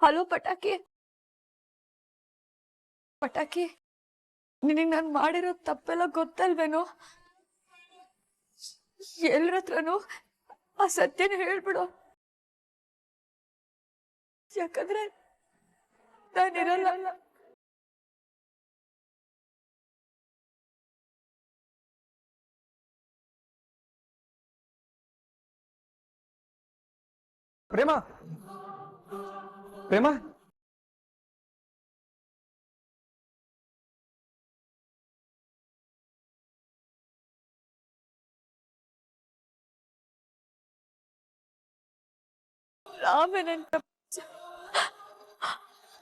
Hello ಪಟಾಕಿ ಪಟಾಕಿ, ನಿನಗ್ ನಾನು ಮಾಡಿರೋ ತಪ್ಪೆಲ್ಲ ಗೊತ್ತಲ್ವೇನೋ? ಎಲ್ರ ಹತ್ರನೂ ಆ ಸತ್ಯನ ಹೇಳ್ಬಿಡು, ಯಾಕಂದ್ರೆ ನಾನಿರಲ್ಲ. ಪ್ರೇಮ, ಪ್ರೇಮ, ರಾಮೇ ನನ್ನ ಪ್ರಪಂಚ,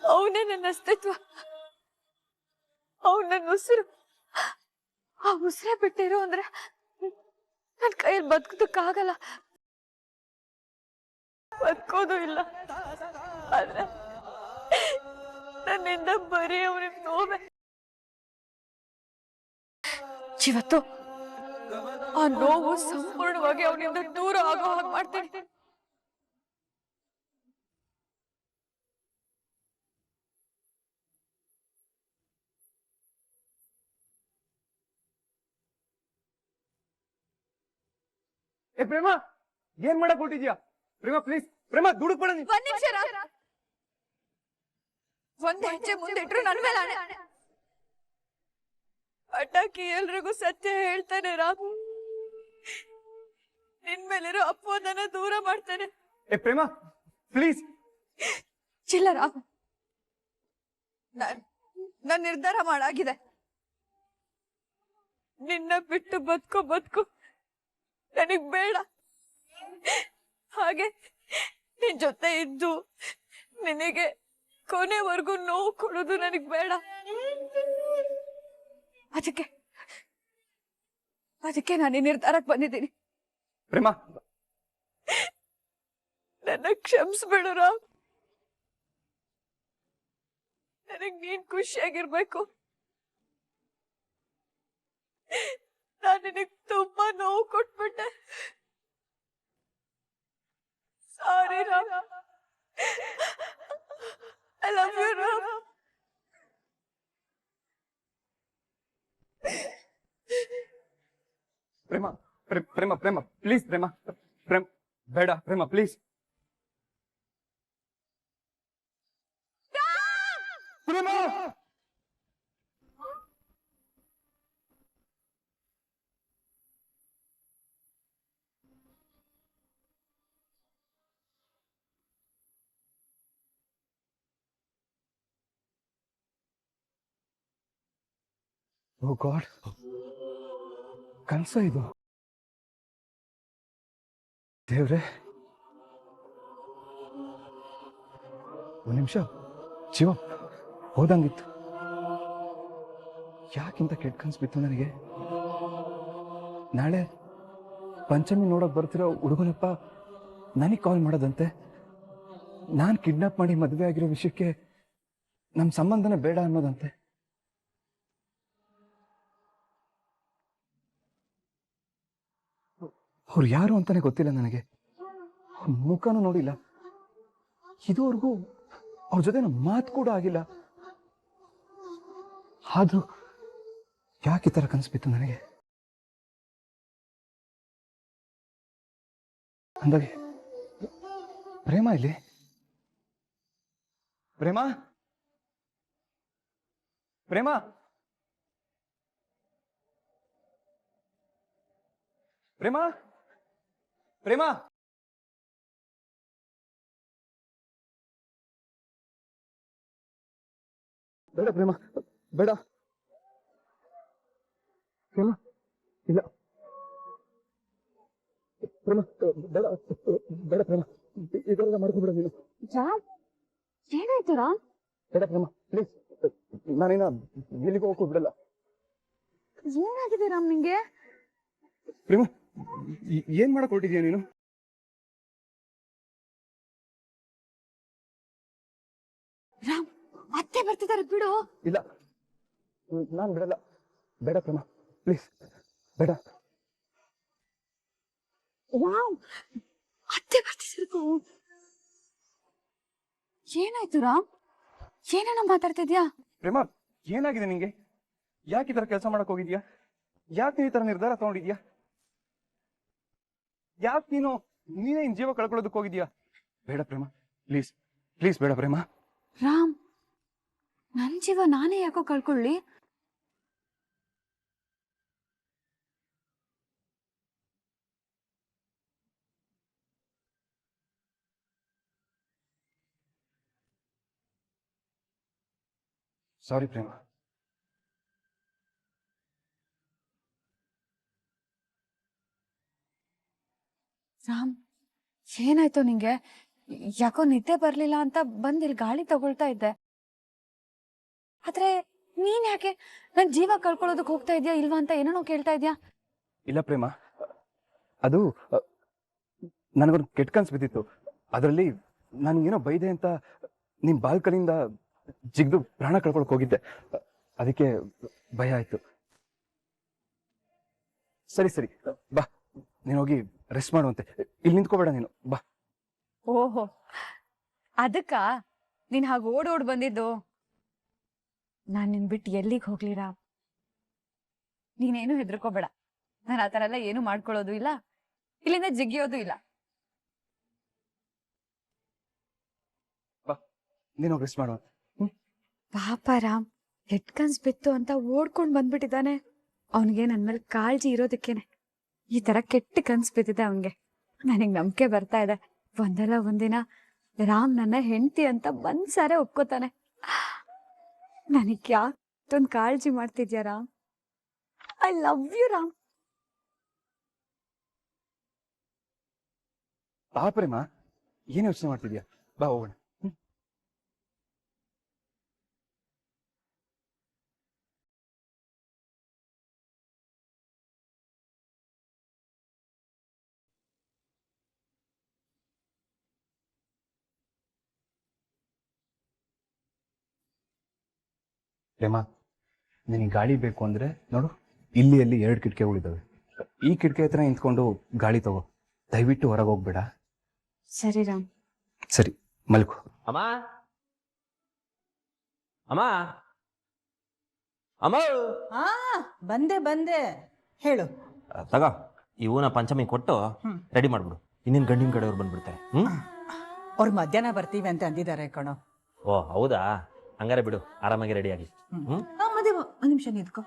ಅವನೇ ನನ್ನ ಅಸ್ತಿತ್ವ, ಅವನ್ ನನ್ನ ಉಸಿರು. ಆ ಉಸಿರೇ ಬಿಟ್ಟಿರೋ ಅಂದ್ರೆ ನನ್ನ ಕೈಯಲ್ಲಿ ಬದುಕೋದಕ್ಕಾಗಲ್ಲ, ಬದುಕೋದು ಇಲ್ಲ. ಆದ್ರೆ ನನ್ನಿಂದ ಬರೀ ಅವನಿಗೆ ನೋವೆ. ಇವತ್ತು ಆ ನೋವು ಸಂಪೂರ್ಣವಾಗಿ ಅವನಿಂದ ದೂರ ಆಗೋ ಹಾಗೆ ಮಾಡ್ತೀನಿ. ಏ ಪ್ರೇಮ, ಏನ್ ಮಾಡಕ್ ಹೊಟ್ಟಿದ್ಯಾ? ಪ್ರೇಮ ಪ್ಲೀಸ್, ಪ್ರೇಮ ದುಡುಕ್ ಬೇಡ ನೀನು. ಒಂದ್ ನಿಮಿಷ, ಒಂದ್ ಹೆಜ್ಜೆ ಮುಂದೆ ಇಟ್ರು ನನ್ ಮೇಲೆ ಆಣೆ. ಪಟಾಕಿ ಎಲ್ರಿಗೂ ಸತ್ಯ ಹೇಳ್ತಾನೆ ರಾಮ್, ನಿನ್ ಮೇಲಿರೋ ಅಪವಾದನ ದೂರ ಮಾಡ್ತಾನೆ. ಏ ಪ್ರೇಮ ಪ್ಲೀಸ್. ಇಲ್ಲ ರಾಮ್, ನನ್ ನಿರ್ಧಾರ ಮಾಡಾಗಿದೆ. ನಿನ್ನ ಬಿಟ್ಟು ಬದುಕು ನನಗ್ ಬೇಡ. ಹಾಗೆ ನಿನ್ ಜೊತೆ ಇದ್ದು ನಿನಗೆ ಕೊನೆವರೆಗೂ ನೋವು ಕೊಡೋದು ನನಗ್ ಬೇಡ. ಅದಕ್ಕೆ ನಾನು ಈ ನಿರ್ಧಾರಕ್ಕೆ ಬಂದಿದ್ದೀನಿ. ಪ್ರೇಮ, ನನ್ನ ಕ್ಷಮಿಸ್ಬೇಡು ರಾಮ್. ನನಗ್ ನೀನ್ ಖುಷಿಯಾಗಿರ್ಬೇಕು. ನಾನು ನಿನಗ್ ತುಂಬಾ ನೋವು ಕೊಟ್ಬಿಟ್ಟೆ. Sorry Ram. I love you Ram. Prema, Prema, Prema please. Prema, Prema ಬೇಡ. Prema please. Prema, O god, ಕನ್ಸ ಇದು? ದೇವ್ರೆ, ಒಂದ್ ನಿಮಿಷ ಜೀವ ಹೋದಂಗಿತ್ತು. ಯಾಕಿಂತ ಕೆಟ್ಟ ಕನ್ಸು ಬಿತ್ತು ನನಗೆ? ನಾಳೆ ಪಂಚಮಿ ನೋಡಕ್ ಬರ್ತಿರೋ ಹುಡುಗನಪ್ಪ ನನಗೆ ಕಾಲ್ ಮಾಡೋದಂತೆ. ನಾನು ಕಿಡ್ನಾಪ್ ಮಾಡಿ ಮದುವೆ ಆಗಿರೋ ವಿಷಯಕ್ಕೆ ನಮ್ಮ ಸಂಬಂಧನೇ ಬೇಡ ಅನ್ನೋದಂತೆ. ಅವ್ರು ಯಾರು ಅಂತಾನೆ ಗೊತ್ತಿಲ್ಲ ನನಗೆ, ಮುಖನೂ ನೋಡಿಲ್ಲ. ಇದುವರೆಗೂ ಅವ್ರ ಜೊತೆ ನಮ್ಮ ಮಾತು ಕೂಡ ಆಗಿಲ್ಲ. ಆದ್ರೂ ಯಾಕೆ ಈ ಥರ ಕನಸು ಬಿತ್ತು ನನಗೆ? ಅಂದಾಗೆ ಪ್ರೇಮ ಇಲ್ಲಿ? ಪ್ರೇಮ, ಪ್ರೇಮ, ಪ್ರೇಮ, ಪ್ರೇಮ, ಬೇಡ ಪ್ರೇಮ, ಬೇಡ ಪ್ರೇಮ, ಇಲ್ಲ ಪ್ರೇಮ, ಬೇಡ ಬೇಡ ಪ್ರೇಮ, ಇದೆಲ್ಲ ಮಾಡ್ಕೊಂಡ್ಬಿಡ ನೀನು. ಏನಾಯ್ತು ರಾಮ್? ಬೇಡ ಪ್ರೇಮ ಪ್ಲೀಸ್, ನಾನೇನ ಎಲ್ಲಿಗೂ ಹೋಗಕ್ಕೂ ಬಿಡಲ್ಲ. ಏನಾಗಿದೆ ರಾಮ್ ನಿಂಗೆ? ಪ್ರೇಮ, ಏನ್ ಮಾಡಕ್ ಹೊರಟಿದ್ಯಾ ನೀನು? ರಾಮ್, ಅತ್ತೆ ಬರ್ತಿದ್ದಾರೆ, ಬಿಡು. ಇಲ್ಲ, ನಾನ್ ಬಿಡಲ್ಲ. ಬೇಡ ಪ್ರೇಮ ಪ್ಲೀಸ್, ಬೇಡ. ರಾಮ್, ಅತ್ತೆ ಬರ್ತಿದ್ದಾರೆ. ಏನಾಯ್ತು ರಾಮ್? ಏನೇನೋ ಮಾತಾಡ್ತಿದ್ಯಾ? ಪ್ರೇಮ, ಏನಾಗಿದೆ ನಿಂಗೆ? ಯಾಕೆ ಈ ತರ ಕೆಲಸ ಮಾಡಕ್ ಹೋಗಿದ್ಯಾ? ಯಾಕೆ ಈ ತರ ನಿರ್ಧಾರ ತಗೊಂಡಿದ್ಯಾ? ಯಾಕೆ ನೀನೇ ನಿನ್ ಜೀವ ಕಳ್ಕೊಳ್ಳೋದಕ್ಕೆ ಹೋಗಿದ್ಯಾ? ಬೇಡ ಪ್ರೇಮ, ಪ್ಲೀಸ್ ಪ್ಲೀಸ್ ಬೇಡ ಪ್ರೇಮ. ರಾಮ್, ನನ್ ಜೀವ ನಾನೇ ಯಾಕೋ ಕಳ್ಕೊಳ್ಳಿ? ಸಾರಿ ಪ್ರೇಮ. ರಾಮ್, ಏನಾಯ್ತು ನಿಂಗೆ? ಯಾಕೋ ನಿದ್ದೆ ಬರ್ಲಿಲ್ಲ ಅಂತ ಬಂದ್ ಇಲ್ಲಿ ಗಾಳಿ ತಗೊಳ್ತಾ ಇದ್ದೆ. ಆದ್ರೆ ನೀನ್ ಯಾಕೆ ನನ್ ಜೀವ ಕಳ್ಕೊಳ್ಳೋದಕ್ ಹೋಗ್ತಾ ಇದ್ಯಾ ಇಲ್ವಾ ಅಂತ ಏನೇನೋ ಕೇಳ್ತಾ ಇದ್ಯಾ? ಇಲ್ಲ ಪ್ರೇಮ, ಅದು ನನಗೊಂದು ಕೆಟ್ಟ ಕನ್ಸು ಬಿದ್ದಿತ್ತು. ಅದರಲ್ಲಿ ನಾನು ಏನೋ ಬೈದೆ ಅಂತ ನಿಮ್ ಬಾಲ್ಕನಿಂದ ಜಿಗ್ದು ಪ್ರಾಣ ಕಳ್ಕೊಳಕ್ ಹೋಗಿದ್ದೆ. ಅದಕ್ಕೆ ಭಯ ಆಯ್ತು. ಸರಿ ಸರಿ ಬಾ, ನೀನು ಹೋಗಿ ರೆಸ್ಟ್ ಮಾಡುವಂತೆ. ಇಲ್ಲಿ ನಿಂತ್ಕೋಬೇಡ ನೀನು, ಬಾ. ಓಹೋ, ಅದಕ್ಕ ನೀನ್ ಹಾಗೆ ಓಡ್ ಬಂದಿದ್ದು? ನಾನ್ ನಿನ್ ಬಿಟ್ಟು ಎಲ್ಲಿಗ್ ಹೋಗ್ಲಿರಾ? ನೀನೇನು ಹೆದರ್ಕೋಬೇಡ. ನಾನು ಆತರ ಎಲ್ಲ ಏನು ಮಾಡ್ಕೊಳ್ಳೋದು ಇಲ್ಲ, ಇಲ್ಲಿಂದ ಜಿಗಿಯೋದು ಇಲ್ಲ. ಬಾ, ನೀನು ಹೋಗಿ ರೆಸ್ಟ್ ಮಾಡುವಂತೆ. ಪಾಪ ರಾಮ್, ಹೆಡ್ ಕನ್ಸ್ ಬಿತ್ತು ಅಂತ ಓಡ್ಕೊಂಡ್ ಬಂದ್ಬಿಟ್ಟಿದ್ದಾನೆ. ಅವನ್ಗೆ ನನ್ ಮೇಲೆ ಕಾಳಜಿ ಇರೋದಕ್ಕೇನೆ ಈ ತರ ಕೆಟ್ಟ ಕನ್ಸ್ ಬಿದ್ದಿದೆ ಅವನ್ಗೆ. ನನಗ್ ನಂಬಿಕೆ ಬರ್ತಾ ಇದೆ, ಒಂದಲ್ಲ ಒಂದಿನ ರಾಮ್ ನನ್ನ ಹೆಂಡತಿ ಅಂತ ಒಂದ್ಸಾರೆ ಒಪ್ಕೋತಾನೆ. ನನಗ್ ಯಾಕೊಂದ್ ಕಾಳಜಿ ಮಾಡ್ತಿದ್ಯಾ Ram? I love you Ram. ಬಾ ಪ್ರೇಮ, ಏನು ಯೋಚನೆ ಮಾಡ್ತಿದ್ಯಾ? ಬಾ ಹೋಗೋಣ. ಪ್ರೇಮ, ನಿನಗೆ ಗಾಳಿ ಬೇಕು ಅಂದ್ರೆ ನೋಡು, ಇಲ್ಲಿ 2 ಕಿಟಕಿಗಳಿದ್ದಾವೆ. ಈ ಕಿಟಕಿ ಹತ್ರ ನಿಂತ್ಕೊಂಡು ಗಾಳಿ ತಗೋ. ದಯವಿಟ್ಟು ಹೊರಗೆ ಹೋಗ್ಬೇಡ. ಸರಿ ರಾಮ್. ಸರಿ, ಮಲ್ಕೋ. ಅಮ್ಮ ಅಮ್ಮ ಅಮ್ಮ ಆ ಬಂದೆ ಬಂದೆ, ಹೇಳು. ತಗೋ, ಇವನ ಪಂಚಮಿ ಕೊಟ್ಟು ರೆಡಿ ಮಾಡ್ಬಿಡು. ಇನ್ನೇನು ಗಂಡಿನ ಕಡೆಯವ್ರು ಬಂದ್ಬಿಡ್ತಾರೆ. ಅವ್ರು ಮಧ್ಯಾಹ್ನ ಬರ್ತೀವಿ ಅಂತ ಅಂದಿದ್ದಾರೆ ಕಣೋ. ಓ ಹೌದಾ, ಹಂಗಾರೆ ಬಿಡು, ಆರಾಮಾಗಿ ರೆಡಿಯಾಗಿ. ಮದುವೆ ಒಂದ್ ನಿಮಿಷ ನಿಂತ್ಕೋ.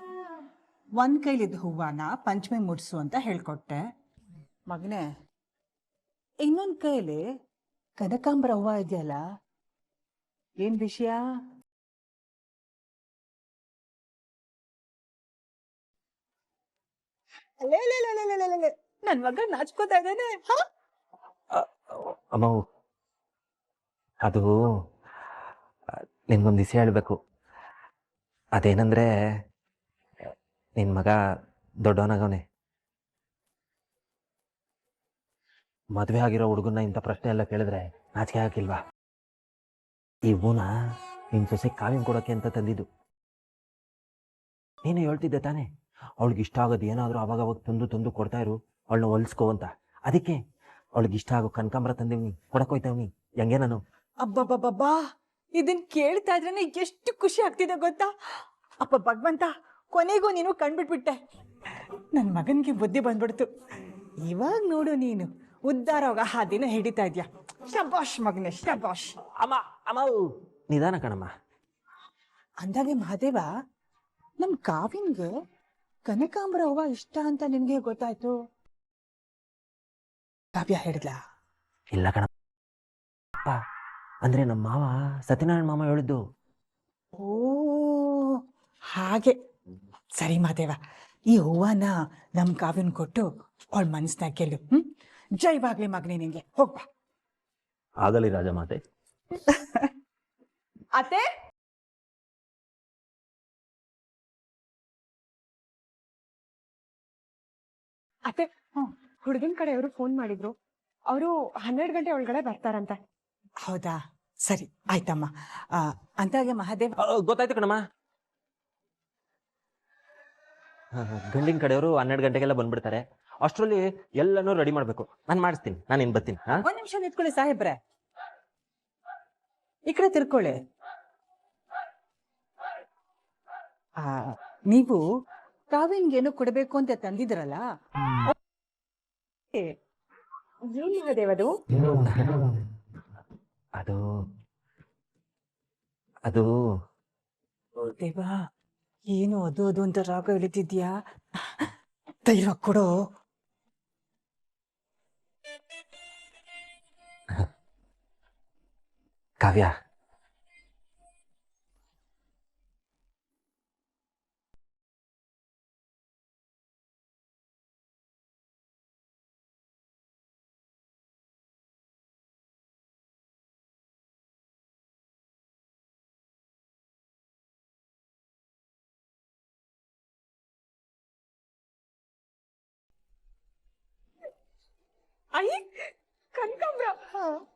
ಒಂದ್ ಕೈಲಿದ್ದ ಹೂವನ ಪಂಚಮಿ ಮುಡ್ಸು ಅಂತ ಹೇಳ್ಕೊಟ್ಟೆ ಮಗನೇ. ಇನ್ನೊಂದ್ ಕೈಲಿ ಕನಕಾಂಬರ ಹೂವ ಇದೆಯಲ್ಲ, ಏನ್ ವಿಷಯ? ನನ್ ಮಗ ನಾಚ್ಕೋತಾ ಇದ್ದಾನೆ. ಅಮ್ಮ, ಅದು ನಿನ್ಗೊಂದು ವಿಷಯ ಹೇಳಬೇಕು. ಅದೇನಂದ್ರೆ, ನಿನ್ನ ಮಗ ದೊಡ್ಡವನಾಗವನೆ. ಮದುವೆ ಆಗಿರೋ ಹುಡುಗನ್ನ ಇಂಥ ಪ್ರಶ್ನೆ ಎಲ್ಲ ಕೇಳಿದ್ರೆ ನಾಚಿಕೆ ಹಾಕಿಲ್ವಾ? ಈ ಹೂನ ನಿನ್ನ ಸೊಸೆ ಕಾವ್ಯನ್ ಕೊಡೋಕೆ ಅಂತ ತಂದಿದ್ದು. ನೀನು ಹೇಳ್ತಿದ್ದೆ ತಾನೇ, ಅವಳಿಗೆ ಇಷ್ಟ ಆಗೋದು ಏನಾದರೂ ಅವಾಗ ತಂದು ಕೊಡ್ತಾ ಇರು, ಅವಳನ್ನ ಹೊಲಿಸ್ಕೋ ಅಂತ. ಅದಕ್ಕೆ ಅವಳಿಗೆ ಇಷ್ಟ ಆಗೋ ಕನಕಾಂಬರ ತಂದಿವ್ನಿ, ಕೊಡಕೋಯ್ತವ್ನಿ. ಹೆಂಗೆ ನಾನು? ಅಬ್ಬಬ್ಬಬ್ಬಾ, ಇದನ್ ಕೇಳ್ತಾ ಇದ್ರೇನೆ ಎಷ್ಟು ಖುಷಿ ಆಗ್ತಿದೆ ಗೊತ್ತಾ? ಅಪ್ಪ ಭಗವಂತ, ಕೊನೆಗೂ ನೀನು ಕಂಡ್ಬಿಟ್ಬಿಟ್ಟೆ. ನನ್ ಮಗನ್ಗೆ ಬುದ್ಧಿ ಬಂದ್ಬಿಡ್ತು. ಇವಾಗ ನೋಡು, ನೀನು ಉದ್ಧಾರ ಹೋಗ ಹಾದಿನ ಹಿಡಿತಾ ಇದ್ಯಾ. ಶಬಾಷ್ ಮಗನೇ, ಶಬಾಷ್. ಅಮ್ಮ ಅಮ್ಮ ನಿಧಾನ ಕಣಮ್ಮ. ಅಂದಾಗೆ ಮಹಾದೇವ, ನಮ್ ಕಾವಿನ್ಗೆ ಕನಕಾಂಬರ ಹೂವ ಇಷ್ಟ ಅಂತ ನಿನ್ಗೆ ಗೊತ್ತಾಯ್ತು? ಕಾವ್ಯ ಹೇಳಿದ್ಲಾ? ಇಲ್ಲ ಕಣ, ಅಂದ್ರೆ ನಮ್ಮ ಮಾವ ಸತ್ಯನಾರಾಯಣ ಮಾಮ ಹೇಳಿದ್ದು. ಓ ಹಾಗೆ. ಸರಿ ಮಹಾದೇವ, ಈ ಹೂವನ ನಮ್ ಕಾವ್ಯನ್ ಕೊಟ್ಟು ಅವಳ ಮನಸ್ನ ಗೆಲ್ಲು. ಜೈವಾಗ್ಲಿ ಮಗನೇ, ನಿಂಗೆ ಹೋಗ್ಬಾ. ಆಗಲಿ ರಾಜಮಾತೆ. ಅತ್ತೆ, ಅತ್ತೆ, ಹುಡುಗನ ಕಡೆಯವರು ಫೋನ್ ಮಾಡಿದ್ರು. ಅವರು 12 ಗಂಟೆ ಒಳಗಡೆ ಬರ್ತಾರಂತೆ. ಹೌದಾ? ಸರಿ ಆಯ್ತಮ್ಮ. ಅಂದಾಗೆ ಮಹಾದೇವ್, ಗೊತ್ತಾಯ್ತು ಕಣಮ್ಮ. ಗಂಡಿನ ಕಡೆಯವರು 12 ಗಂಟೆಗೆಲ್ಲ ಬಂದ್ಬಿಡ್ತಾರೆ. ಅಷ್ಟರಲ್ಲಿ ಎಲ್ಲನೂ ರೆಡಿ ಮಾಡ್ಬೇಕು. ನಾನು ಮಾಡಿಸ್ತೀನಿ, ನಾನು ಇನ್ನು ಬರ್ತೀನಿ. ಒಂದ್ ನಿಮಿಷ ನಿಂತ್ಕೊಳ್ಳಿ ಸಾಹೇಬ್ರೆ. ಈ ಕಡೆ ತಿರ್ಕೊಳ್ಳಿ. ಆ, ನೀವು ಕಾವ್ಯನ್ಗೇನು ಕೊಡಬೇಕು ಅಂತ ತಂದಿದ್ರಲ್ಲ, ಏನ್ ಮಹಾದೇವ್ ಅದು? ಅದು ಅದು ದೇವಾ, ಏನು ಅದು ಅದು ಅಂತ ರಾಗ ಎಳಿತಿದ್ಯಾ? ಧೈರ್ಯ ಕೊಡೋ. ಕಾವ್ಯ, ಐ ಕನಕಾಂಬ್ರ,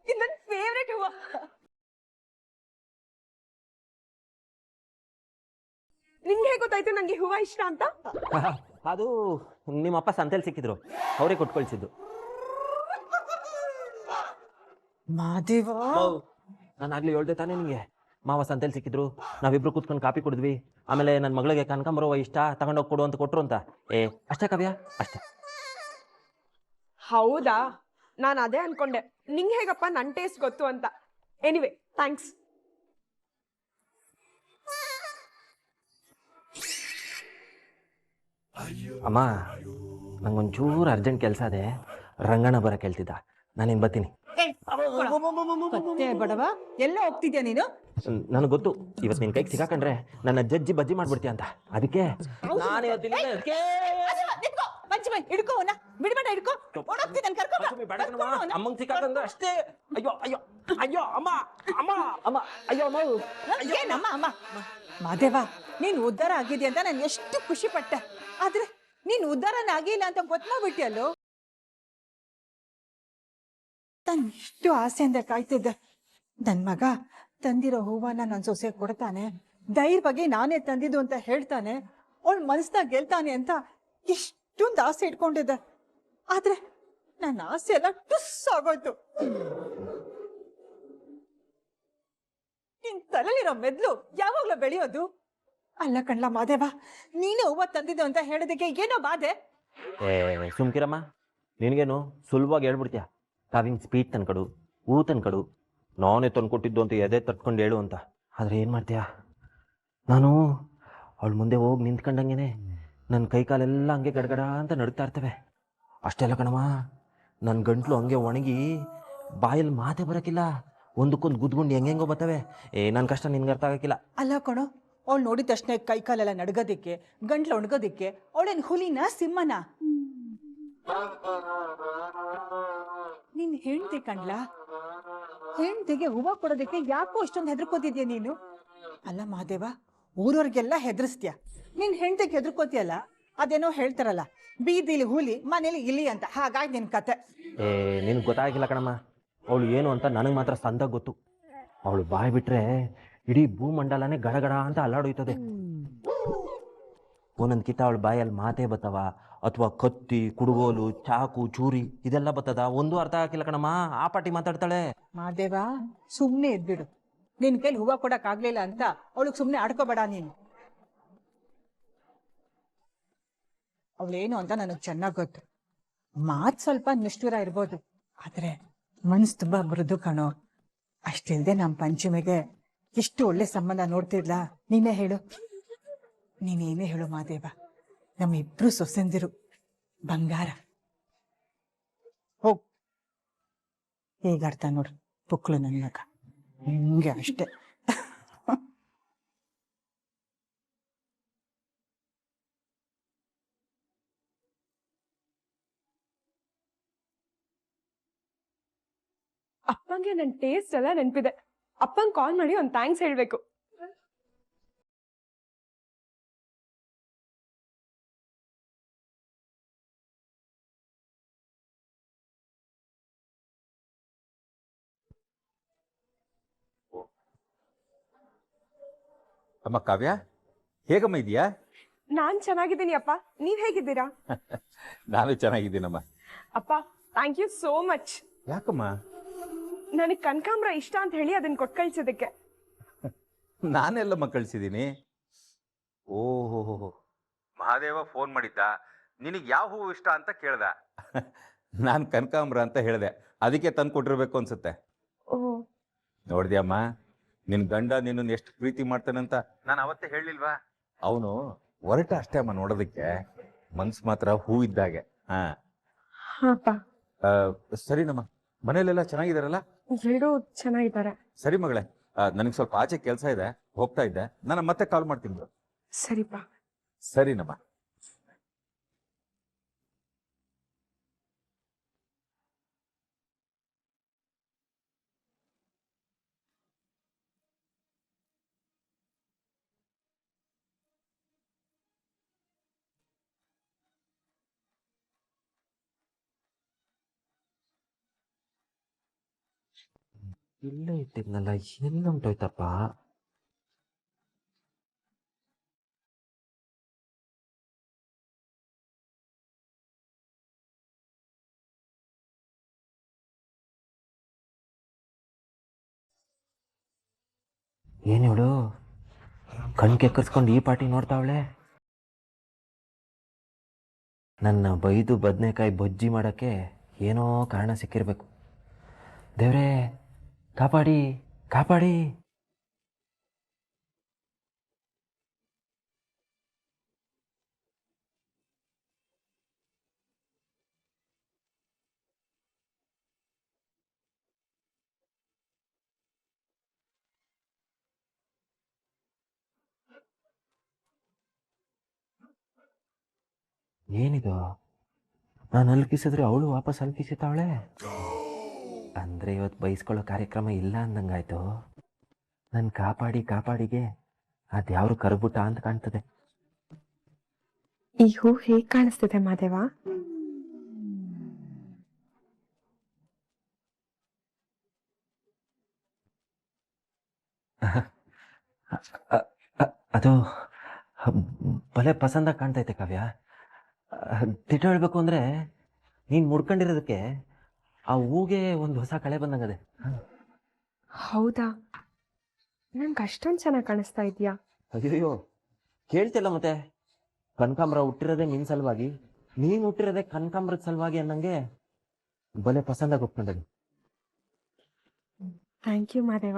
ಇದು ನನ್ನ ಫೇವ್ರೆಟ್ ಹೂವ. ನಿಂಗೆ ಹೇಗೆ ಗೊತ್ತಾಯ್ತು ನಂಗೆ ಹೂವ ಇಷ್ಟ ಅಂತ? ಅದು ನಿಮ್ಮಪ್ಪ ಸಂತೆಲಿ ಸಿಕ್ಕಿದ್ರು, ಅವರೇ ಕೊಟ್ಕೊಳ್ಸಿದ್ದು. ಮಾದೇವ, ನಾನು ಆಗ್ಲಿ ಹೇಳ್ದೆ ತಾನೇ ನಿಂಗೆ, ಮಾವ ಸಂತೆಲಿ ಸಿಕ್ಕಿದ್ರು, ನಾವಿಬ್ರು ಕೂತ್ಕೊಂಡು ಕಾಪಿ ಕುಡಿದ್ವಿ. ಆಮೇಲೆ ನನ್ನ ಮಗಳಿಗೆ ಕನಕಾಂಬರ ಹೂವ ಇಷ್ಟ, ತಗೊಂಡೋಗಿ ಕೊಡು ಅಂತ ಕೊಟ್ರು ಅಂತ. ಅಷ್ಟೇ ಕಾವ್ಯ, ಅಷ್ಟೇ. ಹೌದಾ, ನಾನು ಅದೇ ಅನ್ಕೊಂಡೆ ನಿಂಗೆ ಹೇಗಪ್ಪ ನನ್ನ ಟೇಸ್ಟ್ ಗೊತ್ತು ಅಂತ. Anyway thanks. ಅಮ್ಮ, ನಂಗೊಂಚೂರು ಅರ್ಜೆಂಟ್ ಕೆಲಸ ಅದೇ, ರಂಗಣ್ಣ ಬರಕ್ಕೆ ಹೇಳ್ತಿದ್ದ, ನಾನೇನು ಬರ್ತೀನಿ. ಕತ್ತೆ ಬಡವ, ಎಲ್ಲ ಹೋಗ್ತಿದ್ಯಾ ನೀನು? ನನಗೆ ಗೊತ್ತು ಇವತ್ತು ನಿನ್ನ ಕೈಗೆ ಸಿಗಾಕೊಂಡ್ರೆ ನನ್ನ ಜಜ್ಜಿ ಬಜ್ಜಿ ಮಾಡ್ಬಿಡ್ತೀಯ ಅಂತ, ಅದಕ್ಕೆ ನಾನು ಹಿಡ್ಕೋ, ಬಿಡ್ಬೇಡ, ಹಿಡ್ಕೋ. ಅಮ್ಮಂಗೆ ಸಿಕ್ಕಾಕಂದ್ರೆ ಅಷ್ಟೇ. ಅಯ್ಯೋ ಅಯ್ಯೋ ಅಯ್ಯೋ ಅಮ್ಮ ಅಮ್ಮ ಅಮ್ಮ ಅಯ್ಯೋ ಅಮ್ಮ ಏನಮ್ಮ ಅಮ್ಮ? ಮಾದೇವ, ನೀನ್ ಉದ್ಧಾರ ಆಗಿದ್ಯಾ ಅಂತ ನಾನು ಎಷ್ಟು ಖುಷಿ ಪಟ್ಟೆ. ಆದ್ರೆ ನೀನ್ ಉದ್ಧಾರನ ಆಗಿಲ್ಲ ಅಂತ ಗೊತ್ತಾಗ್ಬಿಟ್ಟಿಯಲ್ಲೋ. ನಾನು ಎಷ್ಟು ಆಸೆಯಿಂದ ಕಾಯ್ತಿದ್ದೆ. ನನ್ ಮಗ ತಂದಿರೋ ಹೂವನ್ನ ನನ್ನ ಸೊಸೆ ಕೊಡ್ತಾನೆ, ಧೈರ್ಯವಾಗಿ ನಾನೇ ತಂದಿದ್ದು ಅಂತ ಹೇಳ್ತಾನೆ, ಅವಳ ಮನಸ್ನಾಗ ಗೆಲ್ತಾನೆ ಅಂತ ಎಷ್ಟೊಂದು ಆಸೆ ಇಟ್ಕೊಂಡಿದ್ದೆ. ಆದ್ರೆ ನನ್ನ ಆಸೆ ಎಲ್ಲ ಟುಸ್ ಆಗೋಯ್ತು. ನಿನ್ ತಲೆಲಿರೋ ಮೆದ್ಲು ಯಾವಾಗ್ಲೂ ಬೆಳೆಯೋದು? ಅಲ್ಲ ಕಣ್ಲ ಮಾದೇವ, ನೀನೇ ಹೂವ ತಂದಿದ್ದು ಅಂತ ಹೇಳೋದಕ್ಕೆ ಏನೋ ಬಾಧೆ? ಸುಮ್ಕಿರಮ್ಮ, ನಿನಗೇನು ಸುಲಭವಾಗಿ ಹೇಳ್ಬಿಡ್ತೀಯ. ಕಾವಿಂಗ್ ಸ್ವೀಟ್ ತಂದ್ಕೊಡು, ಹೂ ತಂದ್ಕೊಡು, ನಾನೇ ತಂದ್ಕೊಟ್ಟಿದ್ದು ಅಂತ ಎದೆ ತಟ್ಕೊಂಡು ಹೇಳು ಅಂತ. ಆದರೆ ಏನು ಮಾಡ್ತೀಯ, ನಾನು ಅವಳ ಮುಂದೆ ಹೋಗಿ ನಿಂತ್ಕೊಂಡಂಗೆ ನನ್ನ ಕೈ ಕಾಲೆಲ್ಲ ಹಂಗೆ ಗಡಗಡ ಅಂತ ನಡುಗ್ತಾ ಇರ್ತವೆ. ಅಷ್ಟೆಲ್ಲ ಕಣಮ್ಮ, ನನ್ನ ಗಂಟ್ಲು ಹಂಗೆ ಒಣಗಿ ಬಾಯಲ್ಲಿ ಮಾತೆ ಬರೋಕ್ಕಿಲ್ಲ, ಒಂದಕ್ಕೊಂದು ಗುದ್ಗುಂಡು ಹೆಂಗೆಂಗೋ ಬರ್ತವೆ. ನನ್ನ ಕಷ್ಟ ನಿನ್ಗೆ ಅರ್ಥ ಆಗಕ್ಕಿಲ್ಲ. ಅಲ್ಲ ಕಣೋ, ಅವಳು ನೋಡಿದ ತಕ್ಷಣ ಕೈ ಕಾಲೆಲ್ಲ ನಡ್ಗೋದಿಕ್ಕೆ, ಗಂಟ್ಲು ಒಣಗೋದಿಕ್ಕೆ ಅವಳೇನು ಹುಲಿನ ಸಿಂಹನ? ನೀನ್ ಹೆಂಡ್ತಿ ಕಣ್ಲ, ಹೆಂಡ್ತಿಗೆ ಹೂವ ಕೊಡೋದಕ್ಕೆ ಯಾಕೋ ಇಷ್ಟೊಂದು ಹೆದರ್ಕೋತಿದ್ಯಾ ನೀನು? ಅಲ್ಲ ಮಾದೇವ, ಊರವ್ರಿಗೆಲ್ಲ ಹೆದರ್ಸ್ತೀಯ, ನೀನ್ ಹೆಂಡ್ತಿಗೆ ಹೆದರ್ಕೋತಿಯಲ್ಲ, ಅದೇನೋ ಹೇಳ್ತಾರಲ್ಲ, ಬೀದಿಲಿ ಹುಲಿ ಮನೇಲಿ ಇಲಿ ಅಂತ, ಹಾಗಾಗಿ ನಿನ್ ಕತೆ. ನಿನಗೆ ಗೊತ್ತಾಗಿಲ್ಲ ಕಣಮ್ಮ, ಅವಳು ಏನು ಅಂತ ನನಗೆ ಮಾತ್ರ ಸಂದಾಗ ಗೊತ್ತು. ಅವಳು ಬಾಯಿ ಬಿಟ್ರೆ ಇಡೀ ಭೂಮಂಡಲನೇ ಗಡಗಡ ಅಂತ ಅಲ್ಲಾಡೋಯ್ತದೆ. ಒಂದೊಂದು ಕಿತ್ತ ಅವಳ ಬಾಯಲ್ಲಿ ಮಾತೇ ಬತ್ತವ, ಅಥವಾ ಕತ್ತಿ, ಕುಡುಗೋಲು, ಚಾಕು, ಚೂರಿ ಇದೆಲ್ಲ ಬತ್ತದ, ಒಂದು ಅರ್ಥ ಆಗಿಲ್ಲ ಕಣಮ್ಮ. ಆ ಪಾಟಿ ಮಾತಾಡ್ತಾಳೆ. ಮಾದೇವ, ಸುಮ್ನೆ ಇದ್ಬಿಡು. ನಿನ್ ಕೈಲಿ ಹೂವ ಕೊಡಕ್ ಆಗ್ಲಿಲ್ಲ ಅಂತ ಅವಳಿಗೆ ಸುಮ್ನೆ ಆಡ್ಕೋಬೇಡ ನೀನು. ಅವಳೇನು ಅಂತ ನನಗ್ ಚೆನ್ನಾಗ್ ಗೊತ್ತು. ಮಾತ್ ಸ್ವಲ್ಪ ನಿಷ್ಠುರ ಇರ್ಬೋದು, ಆದ್ರೆ ಮನ್ಸು ತುಂಬಾ ಮೃದು ಕಣೋ. ಅಷ್ಟಿಲ್ದೆ ನಮ್ ಪಂಚಮಿಗೆ ಎಷ್ಟು ಒಳ್ಳೆ ಸಂಬಂಧ ನೋಡ್ತಿದ್ಲ. ನೀನೇ ಹೇಳು, ನೀನೇನೇ ಹೇಳು ಮಾದೇವ, ನಮ್ಮಿಬ್ರು ಸೊಸೆಂದಿರು ಬಂಗಾರ. ಹೋಗ್, ಹೇಗಾಡ್ತಾ ನೋಡು ಪುಕ್ಳು ನನ್ನ ಮಗ, ಹಿಂಗೆ ಅಷ್ಟೆ. ಅಪ್ಪಂಗೆ ನನ್ನ ಟೇಸ್ಟ್ ಎಲ್ಲ ನೆನಪಿದೆ. ಅಪ್ಪಂಗೆ ಕಾಲ್ ಮಾಡಿ ಒಂದು ಥ್ಯಾಂಕ್ಸ್ ಹೇಳ್ಬೇಕು. ಅಮ್ಮ ಕಾವ್ಯ, ಹೇಗಮ್ಮ ಇದೆಯಾ? ನಾನ್ ಚೆನ್ನಾಗಿದ್ದೀನಿ ಅಪ್ಪ, ನೀವ್ ಹೇಗಿದ್ದೀರಾ? ನಾನು ಚೆನ್ನಾಗಿದ್ದೀನಮ್ಮ. ಅಪ್ಪ ಥ್ಯಾಂಕ್ ಯು ಸೋ ಮಚ್. ಯಾಕಮ್ಮ? ನನಗೆ ಕನಕಾಂಬ್ರ ಇಷ್ಟ ಅಂತ ಹೇಳಿ ಅದನ್ನ ಕೊಟ್ಟು ಕಳ್ಸೋದಕ್ಕೆ. ನಾನೆಲ್ಲಮ್ಮ ಕಳಿಸಿದ್ದೀನಿ. ಓಹೋ, ಮಹಾದೇವ ಫೋನ್ ಮಾಡಿದ್ದ, ನಿನಗೆ ಯಾವ ಹೂವು ಇಷ್ಟ ಅಂತ ಕೇಳ್ದ. ನಾನು ಕನಕಾಂಬ್ರ ಅಂತ ಹೇಳಿದೆ, ಅದಕ್ಕೆ ತಂದು ಕೊಟ್ಟಿರ್ಬೇಕು ಅನ್ಸುತ್ತೆ. ಓ, ನೋಡಿದ್ಯಮ್ಮ, ನಿನ್ನ ಗಂಡ ನಿನ್ನನ್ನು ಎಷ್ಟು ಪ್ರೀತಿ ಮಾಡ್ತಾನಂತ ನಾನು ಅವತ್ತೇ ಹೇಳಿಲ್ವಾ? ಅವನು ಹೊರಟ ಅಷ್ಟೇ ಅಮ್ಮ ನೋಡೋದಕ್ಕೆ, ಮನ್ಸು ಮಾತ್ರ ಹೂ ಇದ್ದಾಗೆ. ಹಾಪ. ಸರಿನಮ್ಮ, ಮನೇಲೆಲ್ಲ ಚೆನ್ನಾಗಿದಾರಲ್ಲ? ಎಲ್ಲರೂ ಚೆನ್ನಾಗಿದ್ದಾರೆ. ಸರಿ ಮಗಳೇ, ನನಗೆ ಸ್ವಲ್ಪ ಆಚೆ ಕೆಲಸ ಇದೆ, ಹೋಗ್ತಾ ಇದ್ದೆ. ನಾನು ಮತ್ತೆ ಕಾಲ್ ಮಾಡ್ತೀನಿ. ಸರಿಪಾ. ಸರಿನಮ್ಮ. ಇಲ್ಲೇ ಇಟ್ಟಿದ್ನಲ್ಲ, ಎಲ್ಲುಂಟೋಯ್ತಪ್ಪ? ಏನಿವಳು ಕಣ್ ಕೆಕ್ಕರ್ಸ್ಕೊಂಡು ಈ ಪಾಟಿ ನೋಡ್ತಾವಳೆ? ನನ್ನ ಬೈದು ಬದನೆಕಾಯಿ ಬಜ್ಜಿ ಮಾಡೋಕ್ಕೆ ಏನೋ ಕಾರಣ ಸಿಕ್ಕಿರ್ಬೇಕು. ದೇವ್ರೇ, ಕಾಪಾಡಿ ಕಾಪಾಡಿ. ಏನಿದು? ನಾನು ಅಲ್ಕಿಸಿದ್ರೆ ಅವಳು ವಾಪಸ್ ಅಲ್ಕಿಸಿತಾವಳೆ. ಅಂದರೆ ಇವತ್ತು ಬೈಸ್ಕೊಳ್ಳೋ ಕಾರ್ಯಕ್ರಮ ಇಲ್ಲ ಅಂದಂಗಾಯ್ತು. ನನ್ನ ಕಾಪಾಡಿ ಕಾಪಾಡಿಗೆ ಅದ್ಯಾವ್ರು ಕರ್ಬಿಟ್ಟ ಅಂತ ಕಾಣ್ತದೆ. ಈ ಹೂ ಹೇಗೆ ಕಾಣಿಸ್ತಿದೆ ಮಾದೇವ? ಅದು ಭಲೆ ಪಸಂದ ಕಾಣ್ತೈತೆ ಕಾವ್ಯ. ತಿಟ್ಟ ಹೇಳ್ಬೇಕು ಅಂದರೆ ನೀನು ಮುಡ್ಕೊಂಡಿರೋದಕ್ಕೆ ಆ ಹೂಗೆ ಒಂದು ಹೊಸ ಕಳೆ ಬಂದಂಗದೆ. ಹೌದಾ? ನಂಗೆ ಅಷ್ಟೊಂದು ಚೆನ್ನಾಗಿ ಕಾಣಿಸ್ತಾ ಇದೆಯಾ? ಅಯ್ಯೋ, ಕೇಳ್ತಿಲ್ಲ ಮತ್ತೆ. ಕನಕಾಂಬ್ರ ಹುಟ್ಟಿರೋದೇ ನಿನ್ನ ಸಲುವಾಗಿ, ನೀನು ಹುಟ್ಟಿರೋದೇ ಕನಕಾಂಬ್ರದ ಸಲುವಾಗಿ ಅನ್ನಂಗೆ ಭಲೆ ಪಸಂದಾಗಿ ಒಪ್ಕೊಂಡದು. Thank you Madeva.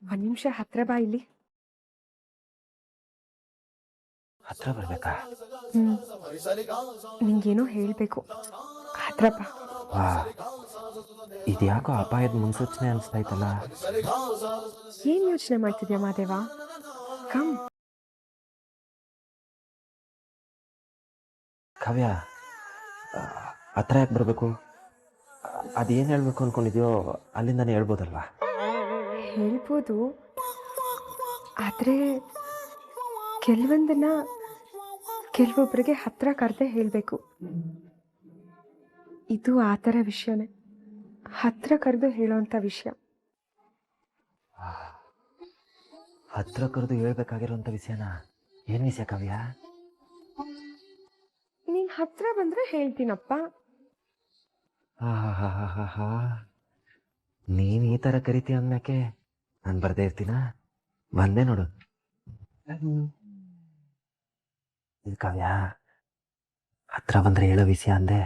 ಒಂದು ನಿಮಿಷ ಹತ್ರ ಬಾ ಇಲ್ಲಿ. ಹತ್ರ ಬರ್ಬೇಕಾ? ನಿಂಗೇನೋ ಹೇಳಬೇಕು, ಹತ್ರ ಬಾ. ವಾ, ಇದ್ಯಾಕೋ ಅಪಾಯದ ಮುನ್ಸೂಚನೆ ಅನಿಸ್ತಾಯ್ತಲ್ಲ. ಏನು ಯೋಚನೆ ಮಾಡ್ತಿದ್ಯಾ ಮಾದೇವ? ಕಮ್. ಕಾವ್ಯ, ಹತ್ರ ಯಾಕೆ ಬರಬೇಕು? ಅದೇನು ಹೇಳ್ಬೇಕು ಅಂದ್ಕೊಂಡಿದ್ಯೋ ಅಲ್ಲಿಂದಾನೇ ಹೇಳ್ಬೋದಲ್ವಾ? ಹೇಳ್ಬೋದು, ಆದರೆ ಕೆಲವೊಂದನ್ನ ಕೆಲವೊಬ್ಬರಿಗೆ ಹತ್ರ ಕರೆದೇ ಹೇಳಬೇಕು. ಇದು ಆ ಥರ ವಿಷಯನೇ, ಹತ್ರ ಕರೆದು ಹೇಳೋವಂಥ ವಿಷಯ. ಹತ್ರ ಕರೆದು ಹೇಳ್ಬೇಕಾಗಿರೋಂಥ ವಿಷಯನ? ಏನು ವಿಷಯ ಕಾವ್ಯ? ನೀನು ಹತ್ರ ಬಂದರೆ ಹೇಳ್ತೀನಪ್ಪ. ಹಾ, ನೀನು ಈ ಥರ ಕರಿತೀಯ ಅನ್ನಕ್ಕೆ ನಾನು ಬರ್ದೇ ಇರ್ತೀನ? ಬಂದೆ ನೋಡು. ಇದು ಕಾವ್ಯ, ಹತ್ರ ಬಂದರೆ ಹೇಳೋ ವಿಷಯ ಅಂದೆ.